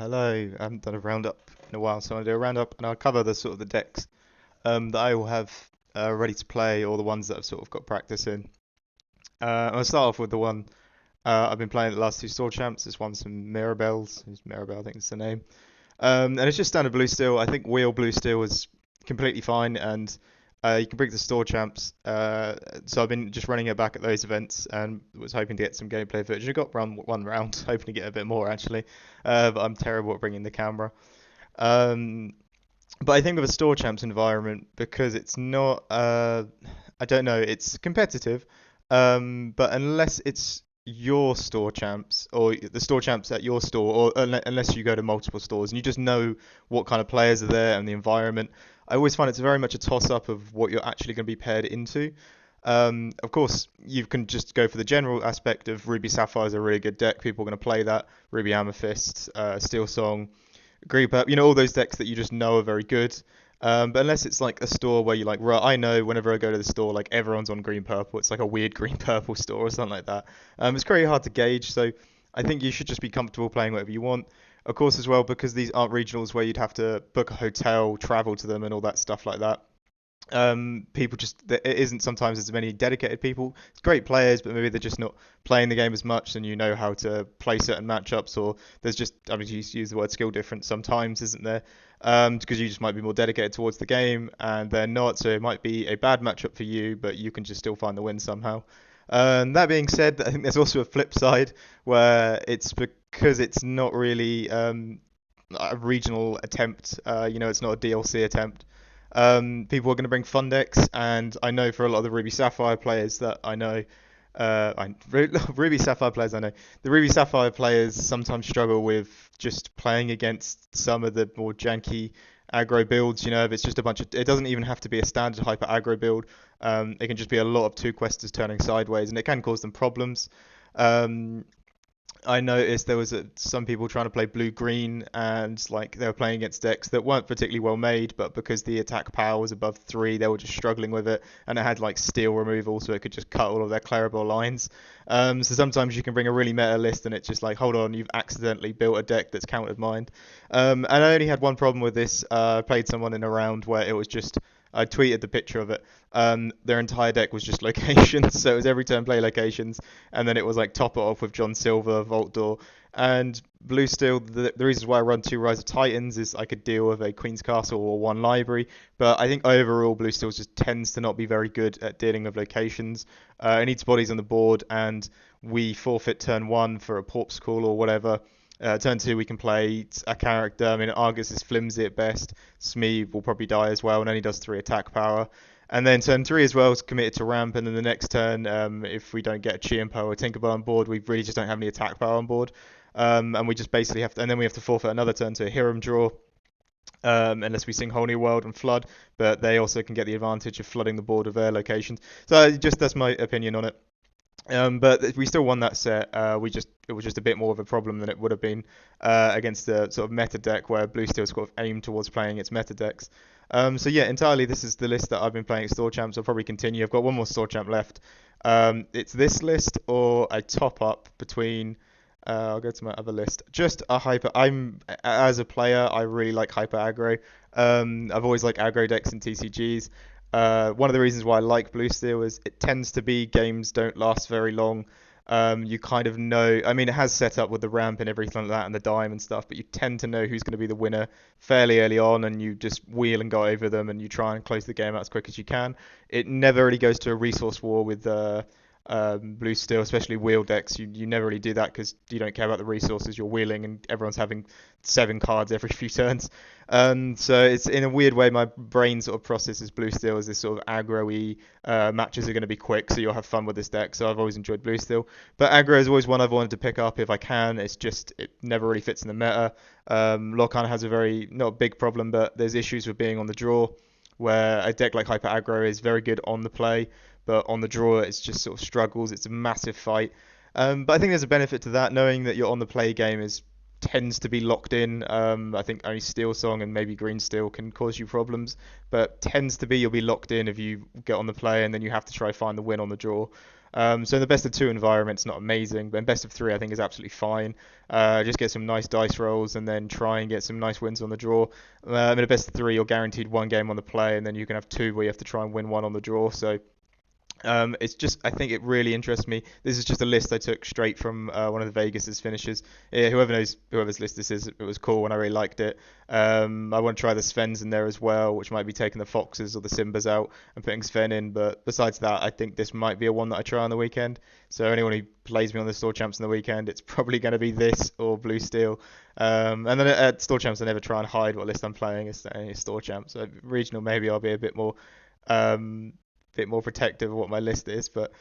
Hello, I haven't done a roundup in a while, so I'll do a roundup and I'll cover the sort of the decks that I will have ready to play, or the ones that I've sort of got practice in. I'll start off with the one I've been playing the last two store champs. This one's some Mirabelles. Who's Mirabelle? I think is the name. And it's just standard blue steel. I think wheel blue steel is completely fine, and you can bring the store champs. So I've been just running it back at those events and was hoping to get some gameplay footage. I got run one round, hoping to get a bit more actually, but I'm terrible at bringing the camera. Um, but I think with a store champs environment, because it's not, I don't know, it's competitive, but unless it's your store champs or the store champs at your store, or unless you go to multiple stores and you just know what kind of players are there and the environment, I always find it's very much a toss up of what you're actually going to be paired into. Of course, you can just go for the general aspect of Ruby Sapphire is a really good deck. People are going to play that. Ruby Amethyst, Steel Song, group up, all those decks that you just know are very good. But unless it's like a store where you're like, right, I know whenever I go to the store, like everyone's on green purple. It's like a weird green purple store or something like that. It's very hard to gauge. So I think you should just be comfortable playing whatever you want. Of course, as well, because these aren't regionals where you'd have to book a hotel, travel to them, and all that stuff like that. People just it isn't sometimes as many dedicated people. It's great players, but maybe they're just not playing the game as much, and you know how to play certain matchups, or there's just I mean you use the word skill difference sometimes, isn't there? Because you just might be more dedicated towards the game, and they're not, so it might be a bad matchup for you, but you can just still find the win somehow. That being said, I think there's also a flip side where it's because it's not really a regional attempt. It's not a DLC attempt. People are going to bring fun decks, and I know for a lot of the Ruby Sapphire players that I know, Ruby Sapphire players I know, the Ruby Sapphire players sometimes struggle with just playing against some of the more janky aggro builds. If it's just a bunch of, it doesn't even have to be a standard hyper aggro build. It can just be a lot of two questers turning sideways, and it can cause them problems. Um, I noticed there was some people trying to play blue green, and like they were playing against decks that weren't particularly well made, but because the attack power was above 3, they were just struggling with it, and it had like steel removal, so it could just cut all of their Clarabelle lines. So sometimes you can bring a really meta list, and it's just like, hold on, you've accidentally built a deck that's countered mine. And I only had one problem with this. I played someone in a round where it was just I tweeted the picture of it. Their entire deck was just locations, so it was every turn play locations, and then it was like top it off with John Silver, Vault Door, and Blue Steel. The reasons why I run two Rise of Titans is I could deal with a Queen's Castle or one Library, but I think overall Blue Steel just tends to not be very good at dealing with locations. It needs bodies on the board, and we forfeit turn 1 for a Corpse Call or whatever. Turn 2 we can play a character. I mean, Argus is flimsy at best. Smee will probably die as well and only does 3 attack power. And then turn 3 as well is committed to ramp, and then the next turn, if we don't get a Chiempo or Tinkerbell on board, we really just don't have any attack power on board. And we just basically have to, and then we have to forfeit another turn to a Hiram draw, unless we sing Whole New World and flood, but they also can get the advantage of flooding the board of their locations. So just that's my opinion on it. But we still won that set. It was just a bit more of a problem than it would have been against the sort of meta deck where Blue Steel sort of aimed towards playing its meta decks. So yeah, entirely this is the list that I've been playing at Store Champs. I'll probably continue. I've got one more Store Champ left. It's this list or a top up between. I'll go to my other list. Just a hyper. I'm as a player, I really like hyper aggro. I've always liked aggro decks and TCGs. One of the reasons why I like Blue Steel is it tends to be games don't last very long. You kind of know, I mean, it has set up with the ramp and everything like that and the dime and stuff, but you tend to know who's going to be the winner fairly early on, and you just wheel and go over them and you try and close the game out as quick as you can. It never really goes to a resource war with Blue Steel, especially wheel decks. You never really do that because you don't care about the resources. You're wheeling and everyone's having 7 cards every few turns. So it's in a weird way my brain sort of processes Blue Steel as this sort of aggro-y matches are going to be quick, so you'll have fun with this deck. So I've always enjoyed Blue Steel, but aggro is always one I've wanted to pick up if I can. It's just it never really fits in the meta. Lorcana has a very not a big problem, but there's issues with being on the draw, where a deck like Hyper Aggro is very good on the play, but on the draw it's just sort of struggles. It's a massive fight. But I think there's a benefit to that, knowing that you're on the play game is tends to be locked in. I think only Steel Song and maybe Green Steel can cause you problems, but tends to be you'll be locked in if you get on the play, and then you have to try find the win on the draw. So in the best of two environment, it's not amazing, but in best of three, I think is absolutely fine. Just get some nice dice rolls and then try and get some nice wins on the draw. In a best of three, you're guaranteed one game on the play, and then you can have two where you have to try and win one on the draw. So it's just, I think it really interests me. This is just a list I took straight from one of the Vegas's finishes. Yeah, whoever knows whoever's list this is, it was cool and I really liked it. I want to try the Svens in there as well, which might be taking the Foxes or the Simbas out and putting Sven in. But besides that, I think this might be a one that I try on the weekend. So anyone who plays me on the Store Champs on the weekend, it's probably going to be this or Blue Steel. And then at Store Champs, I never try and hide what list I'm playing. It's only Store Champs. So regional, maybe I'll be a um, bit more protective of what my list is. But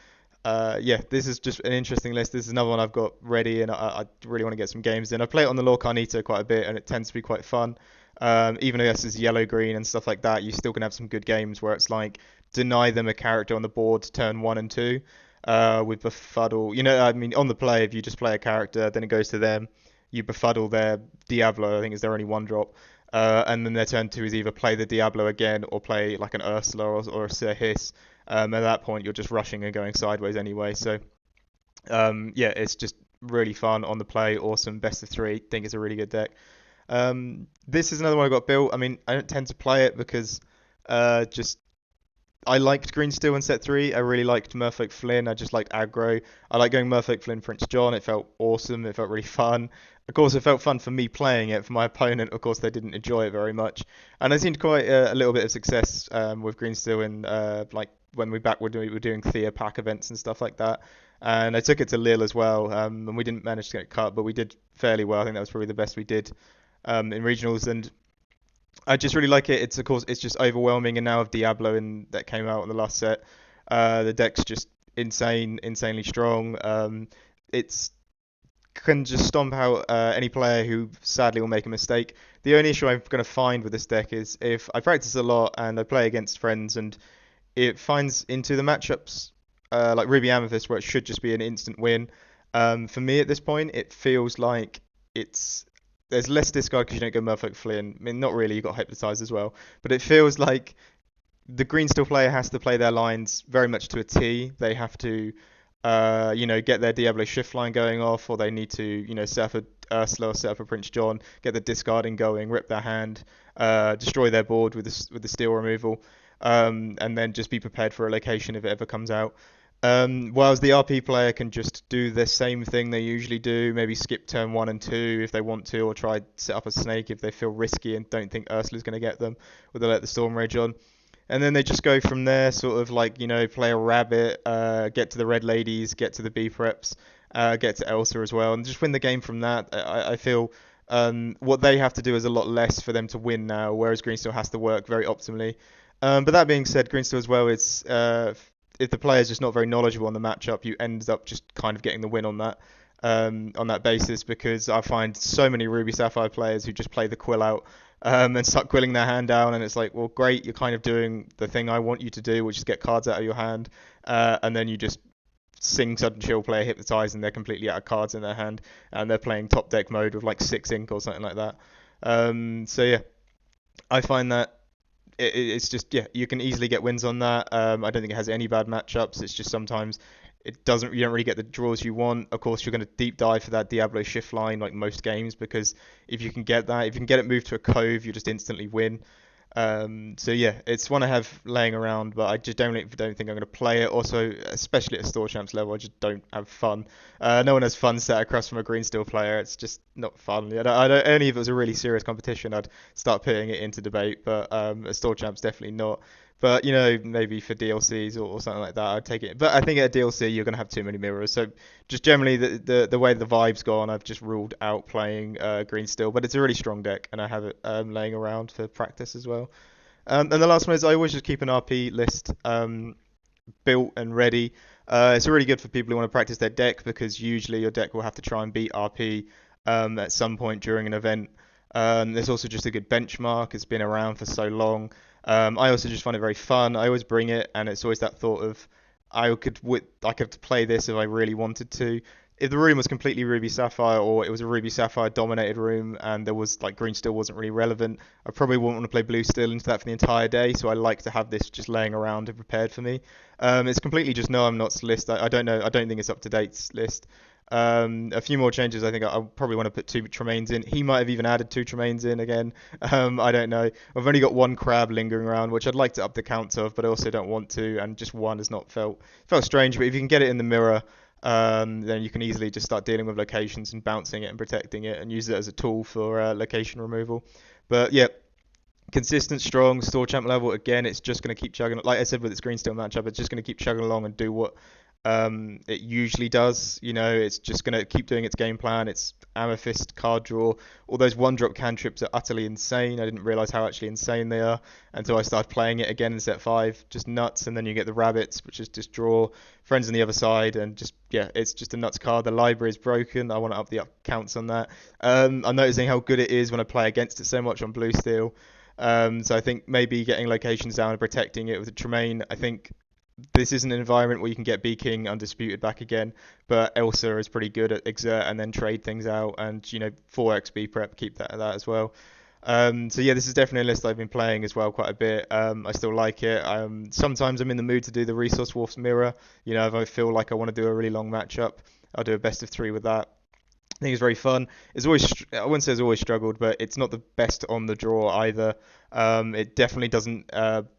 yeah, this is just an interesting list. This is another one I've got ready, and I really want to get some games in. I play it on the Lorcana quite a bit, and it tends to be quite fun. Even though this is yellow green and stuff like that, you still can have some good games where it's like deny them a character on the board turn 1 and 2. With befuddle, I mean, on the play, if you just play a character, then it goes to them. You befuddle their Diablo. I think is their only one drop. And then their turn two is either play the Diablo again or play like an Ursula or a Sir Hiss. At that point, you're just rushing and going sideways anyway. So yeah, it's just really fun on the play. Awesome, best of three. Think it's a really good deck. This is another one I got built. I mean, I don't tend to play it because just I liked Green Steel in set three. I really liked Merfolk Flynn. I just liked aggro. I like going Merfolk Flynn Prince John. It felt awesome. It felt really fun. Of course, it felt fun for me playing it. For my opponent, of course, they didn't enjoy it very much. And I seen quite a little bit of success with Green Steel in like when we were doing Thea pack events and stuff like that. And I took it to Lille as well, and we didn't manage to get cut, but we did fairly well. I think that was probably the best we did in regionals, and I just really like it. It's of course it's just overwhelming, and now with Diablo in that came out in the last set, the deck's just insanely strong. It's can just stomp out any player who sadly will make a mistake. The only issue I'm going to find with this deck is if I practice a lot and I play against friends and it finds into the matchups like Ruby Amethyst where it should just be an instant win. For me at this point, it feels like it's there's less discard because you don't go Merfolk Flynn. I mean, not really. You got Hypnotized as well, but it feels like the green steel player has to play their lines very much to a T. They have to, get their Diablo shift line going off, or they need to, set up a Ursula or set up a Prince John, get the discarding going, rip their hand, destroy their board with the steel removal, and then just be prepared for a location if it ever comes out. Whereas the RP player can just do the same thing they usually do, maybe skip turn 1 and 2 if they want to, or try set up a snake if they feel risky and don't think Ursula's going to get them, or they let the Storm Rage on. And then they just go from there, sort of like, play a rabbit, get to the red ladies, get to the B preps, get to Elsa as well, and just win the game from that. I feel what they have to do is a lot less for them to win now, whereas Green still has to work very optimally. But that being said, Green still as well, it's if the player's just not very knowledgeable on the matchup, you end up just kind of getting the win on that basis, because I find so many Ruby Sapphire players who just play the quill out and start quilling their hand down, and it's like, well, great, you're kind of doing the thing I want you to do, which is get cards out of your hand, and then you just sing Sudden Chill, play Hypnotize, and they're completely out of cards in their hand, and they're playing top deck mode with like 6 ink or something like that. So yeah, I find that it's just, yeah, you can easily get wins on that. I don't think it has any bad matchups. It's just sometimes you don't really get the draws you want. Of course, you're going to deep dive for that Diablo shift line like most games, because if you can get it moved to a cove, you just instantly win. So yeah, it's one I have laying around, but I just don't think I'm going to play it. Also, especially at a store champs level, I just don't have fun. No one has fun set across from a green steel player. It's just not fun. I don't. Only if it was a really serious competition, I'd start putting it into debate. But at store champs, definitely not. But maybe for DLCs or something like that, I'd take it. But I think at a DLC, you're going to have too many mirrors. So just generally, the way the vibe's gone, I've just ruled out playing Green Steel. But it's a really strong deck, and I have it laying around for practice as well. And the last one is I always just keep an RP list built and ready. It's really good for people who want to practice their deck, because usually your deck will have to try and beat RP at some point during an event. There's also just a good benchmark. It's been around for so long. I also just find it very fun. I always bring it, and it's always that thought of I could play this if I really wanted to. if the room was completely Ruby Sapphire or it was a Ruby Sapphire dominated room and there was like green still wasn't really relevant, I probably wouldn't want to play blue still into that for the entire day. So I like to have this just laying around and prepared for me. It's completely just no I'm not's list. I don't know. I don't think it's up to date list. A few more changes. I think I'll probably want to put two Tremaines in. He might have even added two Tremaines in again. I don't know. I've only got one crab lingering around, which I'd like to up the count of, but I also don't want to. And just one has not felt strange. But if you can get it in the mirror, then you can easily just start dealing with locations and bouncing it and protecting it and use it as a tool for location removal. But yeah, consistent, strong store champ level. Again, it's just going to keep chugging. Like I said with its green steel matchup, it's just going to keep chugging along and do what it usually does. You know, it's just going to keep doing its game plan. It's amethyst, card draw. All those one drop cantrips are utterly insane. I didn't realize how actually insane they are until I started playing it again in set 5. Just nuts. And then you get the rabbits, which is just draw. Friends on the other side, and just, yeah, it's just a nuts card. The library is broken. I want to up the up counts on that. I'm noticing how good it is when I play against it so much on blue steel. So I think maybe getting locations down and protecting it with a Tremaine. I think this is an environment where you can get B King undisputed back again, but Elsa is pretty good at exert and then trade things out, and 4x B prep, keep that as well. So yeah, this is definitely a list I've been playing as well quite a bit. I still like it. Sometimes I'm in the mood to do the Resource Wolf's Mirror. If I feel like I want to do a really long matchup, I'll do a best of 3 with that. I think it's very fun. It's always, I wouldn't say it's always struggled, but it's not the best on the draw either. It definitely doesn't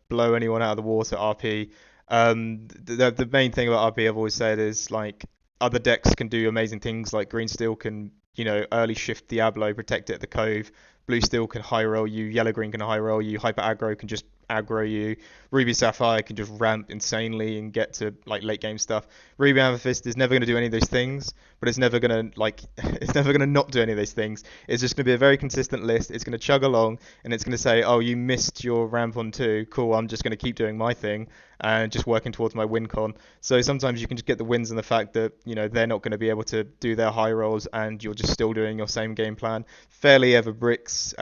blow anyone out of the water RP. The main thing about RP I've always said is like other decks can do amazing things. Like green steel can early shift Diablo, protect it at the cove. Blue steel can high roll you. Yellow green can high roll you. Hyper aggro can just aggro you. Ruby Sapphire can just ramp insanely and get to like late game stuff. Ruby Amethyst is never going to do any of those things, but it's never going to it's never going to not do any of those things. It's just going to be a very consistent list. It's going to chug along and it's going to say, oh, you missed your ramp on 2. Cool, I'm just going to keep doing my thing and just working towards my win con. So sometimes you can just get the wins in the fact that they're not going to be able to do their high rolls and you're just still doing your same game plan. Fairly ever bricks.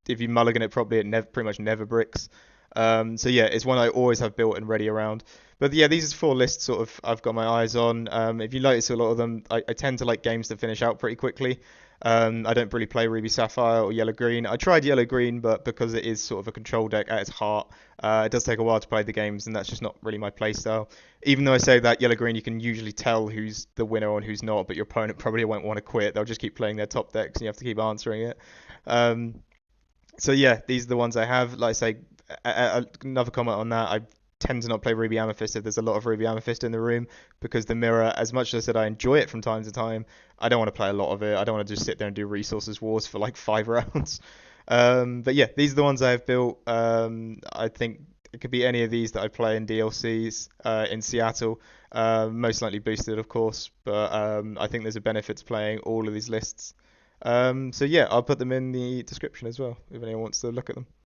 If you mulligan it properly, it pretty much never bricks. So yeah, it's one I always have built and ready around. But yeah, these are 4 lists sort of I've got my eyes on. If you notice a lot of them, I tend to like games to finish out pretty quickly. I don't really play Ruby Sapphire or Yellow Green. I tried Yellow Green, but because it is sort of a control deck at its heart, it does take a while to play the games, and that's just not really my playstyle. Even though I say that Yellow Green, you can usually tell who's the winner and who's not, but your opponent probably won't want to quit. They'll just keep playing their top decks, and you have to keep answering it. Um, so yeah, these are the ones I have. Like I say, another comment on that. I tend to not play Ruby Amethyst if there's a lot of Ruby Amethyst in the room because the mirror, as much as I said I enjoy it from time to time, I don't want to play a lot of it. I don't want to just sit there and do resources wars for like 5 rounds. But yeah, these are the ones I've built. I think it could be any of these that I play in DLCs in Seattle. Most likely boosted, of course, but I think there's a benefit to playing all of these lists. So yeah, I'll put them in the description as well if anyone wants to look at them.